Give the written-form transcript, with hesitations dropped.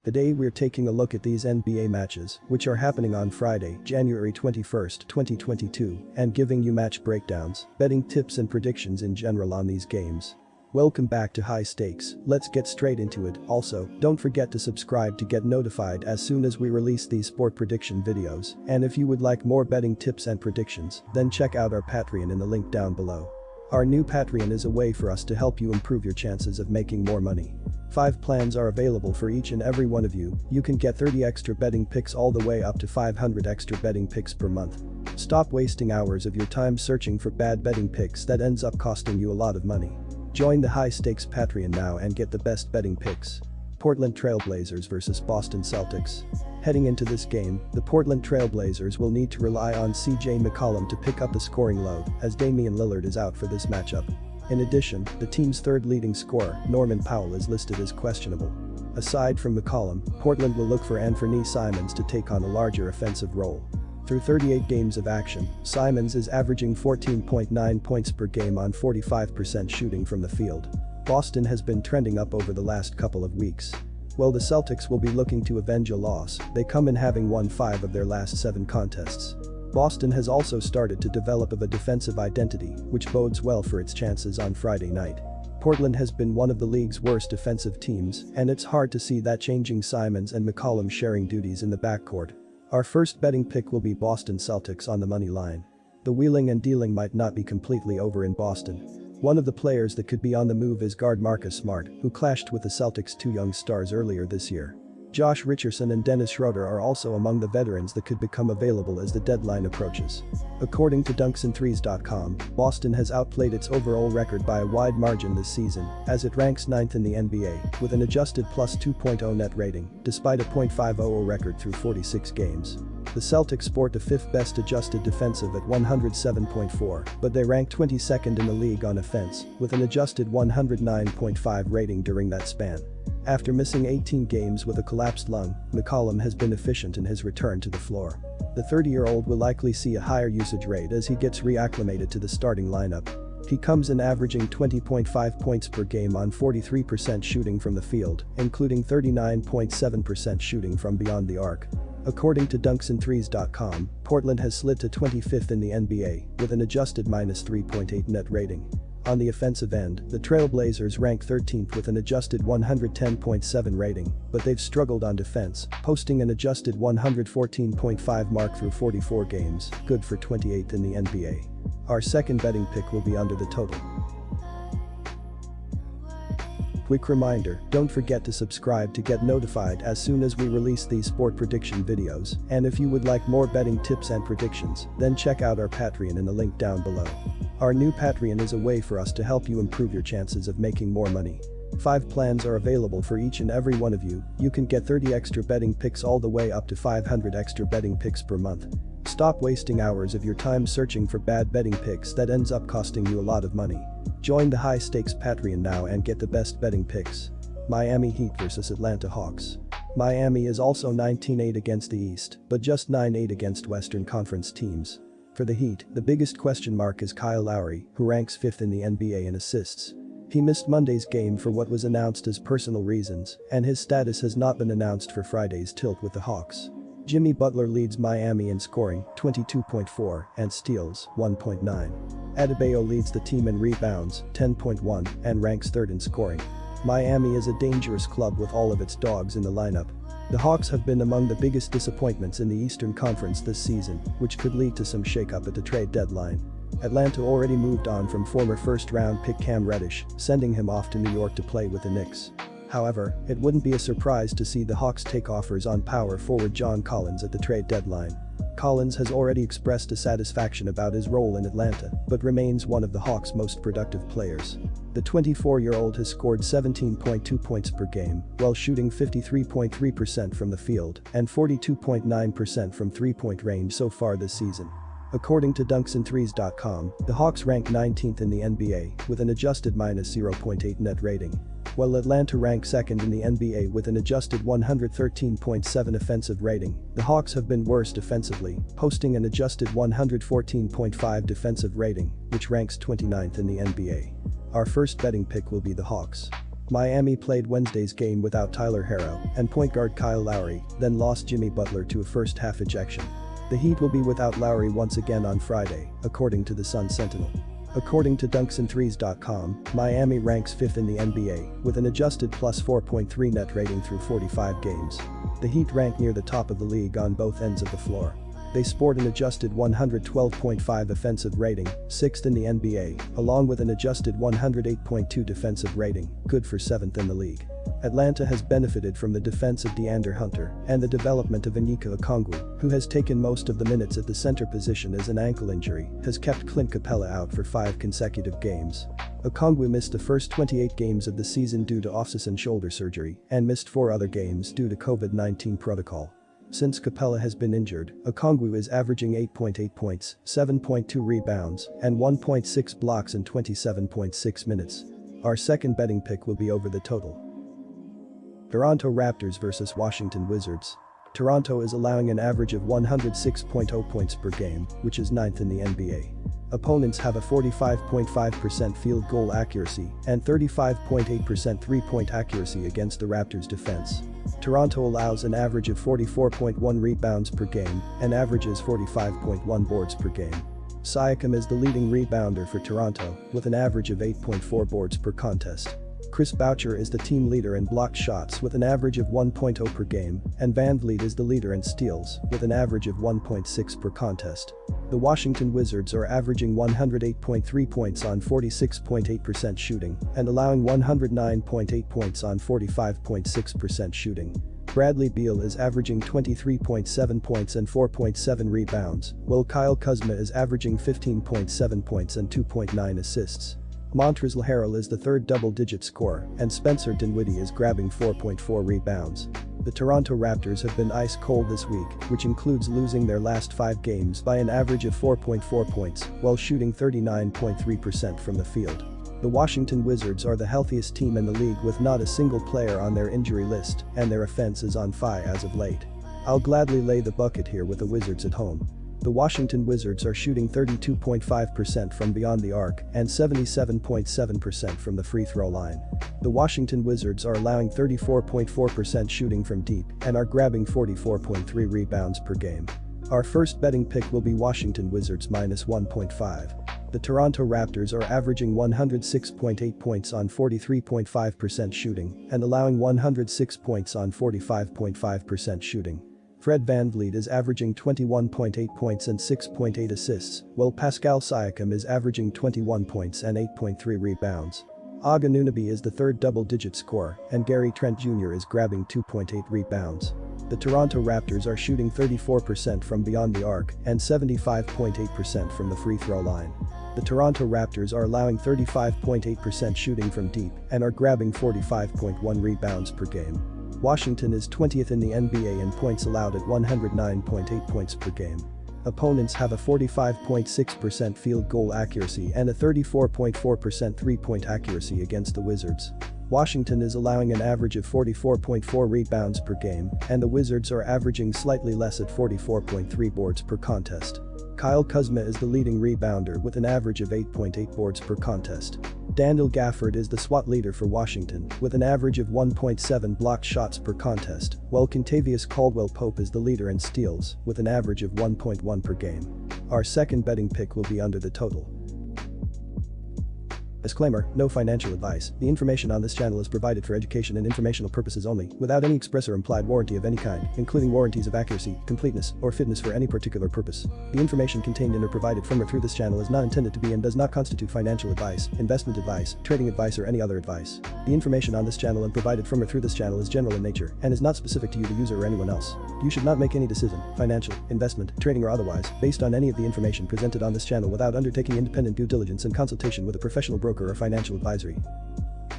Today we're taking a look at these NBA matches, which are happening on Friday, January 21st, 2022, and giving you match breakdowns, betting tips and predictions in general on these games. Welcome back to High Stakes, let's get straight into it. Also, don't forget to subscribe to get notified as soon as we release these sport prediction videos, and if you would like more betting tips and predictions, then check out our Patreon in the link down below. Our new Patreon is a way for us to help you improve your chances of making more money. 5 plans are available for each and every one of you. You can get 30 extra betting picks all the way up to 500 extra betting picks per month. Stop wasting hours of your time searching for bad betting picks that ends up costing you a lot of money. Join the High Stakes Patreon now and get the best betting picks. Portland Trail Blazers vs Boston Celtics. Heading into this game, the Portland Trail Blazers will need to rely on CJ McCollum to pick up the scoring load, as Damian Lillard is out for this matchup. In addition, the team's third leading scorer, Norman Powell, is listed as questionable. Aside from McCollum, Portland will look for Anthony Simons to take on a larger offensive role. Through 38 games of action, Simons is averaging 14.9 points per game on 45% shooting from the field. Boston has been trending up over the last couple of weeks. While the Celtics will be looking to avenge a loss, they come in having won 5 of their last 7 contests. Boston has also started to develop a defensive identity, which bodes well for its chances on Friday night. Portland has been one of the league's worst defensive teams, and it's hard to see that changing. Simons and McCollum sharing duties in the backcourt. Our first betting pick will be Boston Celtics on the money line. The wheeling and dealing might not be completely over in Boston. One of the players that could be on the move is guard Marcus Smart, who clashed with the Celtics' 2 young stars earlier this year. Josh Richardson and Dennis Schroeder are also among the veterans that could become available as the deadline approaches. According to dunksandthrees.com, Boston has outplayed its overall record by a wide margin this season, as it ranks 9th in the NBA, with an adjusted plus 2.0 net rating, despite a .500 record through 46 games. The Celtics sport the 5th best adjusted defensive at 107.4, but they rank 22nd in the league on offense, with an adjusted 109.5 rating during that span. After missing 18 games with a collapsed lung, McCollum has been efficient in his return to the floor. The 30-year-old will likely see a higher usage rate as he gets reacclimated to the starting lineup. He comes in averaging 20.5 points per game on 43% shooting from the field, including 39.7% shooting from beyond the arc. According to dunksandthrees.com, Portland has slid to 25th in the NBA, with an adjusted minus 3.8 net rating. On the offensive end, the Trail Blazers rank 13th with an adjusted 110.7 rating, but they've struggled on defense, posting an adjusted 114.5 mark through 44 games, good for 28th in the NBA. Our second betting pick will be under the total. Quick reminder, don't forget to subscribe to get notified as soon as we release these sport prediction videos, and if you would like more betting tips and predictions, then check out our Patreon in the link down below. Our new Patreon is a way for us to help you improve your chances of making more money. 5 plans are available for each and every one of you. You can get 30 extra betting picks all the way up to 500 extra betting picks per month. Stop wasting hours of your time searching for bad betting picks that ends up costing you a lot of money. Join the High Stakes Patreon now and get the best betting picks. Miami Heat vs Atlanta Hawks. Miami is also 19-8 against the East, but just 9-8 against Western Conference teams. For the Heat, the biggest question mark is Kyle Lowry, who ranks 5th in the NBA in assists. He missed Monday's game for what was announced as personal reasons, and his status has not been announced for Friday's tilt with the Hawks. Jimmy Butler leads Miami in scoring, 22.4, and steals, 1.9. Adebayo leads the team in rebounds, 10.1, and ranks 3rd in scoring. Miami is a dangerous club with all of its dogs in the lineup. The Hawks have been among the biggest disappointments in the Eastern Conference this season, which could lead to some shakeup at the trade deadline. Atlanta already moved on from former first-round pick Cam Reddish, sending him off to New York to play with the Knicks. However, it wouldn't be a surprise to see the Hawks take offers on power forward John Collins at the trade deadline. Collins has already expressed dissatisfaction about his role in Atlanta, but remains one of the Hawks' most productive players. The 24-year-old has scored 17.2 points per game, while shooting 53.3% from the field and 42.9% from three-point range so far this season. According to dunksandthrees.com, the Hawks rank 19th in the NBA, with an adjusted minus 0.8 net rating. While Atlanta ranks 2nd in the NBA with an adjusted 113.7 offensive rating, the Hawks have been worst defensively, posting an adjusted 114.5 defensive rating, which ranks 29th in the NBA. Our first betting pick will be the Hawks. Miami played Wednesday's game without Tyler Herro and point guard Kyle Lowry, then lost Jimmy Butler to a first-half ejection. The Heat will be without Lowry once again on Friday, according to the Sun Sentinel. According to dunksandthrees.com, Miami ranks 5th in the NBA with an adjusted plus 4.3 net rating through 45 games. The Heat rank near the top of the league on both ends of the floor. They sport an adjusted 112.5 offensive rating, 6th in the NBA, along with an adjusted 108.2 defensive rating, good for 7th in the league. Atlanta has benefited from the defense of DeAndre Hunter and the development of Onyeka Okongwu, who has taken most of the minutes at the center position as an ankle injury, has kept Clint Capella out for 5 consecutive games. Okongwu missed the first 28 games of the season due to off-season shoulder surgery and missed 4 other games due to COVID-19 protocol. Since Capella has been injured, Okongwu is averaging 8.8 points, 7.2 rebounds, and 1.6 blocks in 27.6 minutes. Our second betting pick will be over the total. Toronto Raptors vs Washington Wizards. Toronto is allowing an average of 106.0 points per game, which is 9th in the NBA. Opponents have a 45.5% field goal accuracy and 35.8% three-point accuracy against the Raptors' defense. Toronto allows an average of 44.1 rebounds per game and averages 45.1 boards per game. Siakam is the leading rebounder for Toronto with an average of 8.4 boards per contest. Chris Boucher is the team leader in blocked shots with an average of 1.0 per game, and VanVleet is the leader in steals with an average of 1.6 per contest. The Washington Wizards are averaging 108.3 points on 46.8% shooting and allowing 109.8 points on 45.6% shooting. Bradley Beal is averaging 23.7 points and 4.7 rebounds, while Kyle Kuzma is averaging 15.7 points and 2.9 assists. Montrezl Harrell is the third double-digit scorer, and Spencer Dinwiddie is grabbing 4.4 rebounds. The Toronto Raptors have been ice cold this week, which includes losing their last 5 games by an average of 4.4 points while shooting 39.3% from the field. The Washington Wizards are the healthiest team in the league with not a single player on their injury list, and their offense is on fire as of late. I'll gladly lay the bucket here with the Wizards at home. The Washington Wizards are shooting 32.5% from beyond the arc and 77.7% from the free throw line. The Washington Wizards are allowing 34.4% shooting from deep and are grabbing 44.3 rebounds per game. Our first betting pick will be Washington Wizards minus 1.5. The Toronto Raptors are averaging 106.8 points on 43.5% shooting and allowing 106 points on 45.5% shooting. Fred VanVleet is averaging 21.8 points and 6.8 assists, while Pascal Siakam is averaging 21 points and 8.3 rebounds. Aga Anunoby is the third double-digit scorer, and Gary Trent Jr. is grabbing 2.8 rebounds. The Toronto Raptors are shooting 34% from beyond the arc and 75.8% from the free throw line. The Toronto Raptors are allowing 35.8% shooting from deep and are grabbing 45.1 rebounds per game. Washington is 20th in the NBA in points allowed at 109.8 points per game. Opponents have a 45.6% field goal accuracy and a 34.4% three-point accuracy against the Wizards. Washington is allowing an average of 44.4 rebounds per game, and the Wizards are averaging slightly less at 44.3 boards per contest. Kyle Kuzma is the leading rebounder with an average of 8.8 boards per contest. Daniel Gafford is the SWAT leader for Washington with an average of 1.7 blocked shots per contest, while Kentavious Caldwell-Pope is the leader in steals with an average of 1.1 per game. Our second betting pick will be under the total. Disclaimer, no financial advice. The information on this channel is provided for education and informational purposes only, without any express or implied warranty of any kind, including warranties of accuracy, completeness, or fitness for any particular purpose. The information contained in or provided from or through this channel is not intended to be and does not constitute financial advice, investment advice, trading advice, or any other advice. The information on this channel and provided from or through this channel is general in nature and is not specific to you, the user, or anyone else. You should not make any decision, financial, investment, trading, or otherwise, based on any of the information presented on this channel without undertaking independent due diligence and consultation with a professional broker or financial advisory.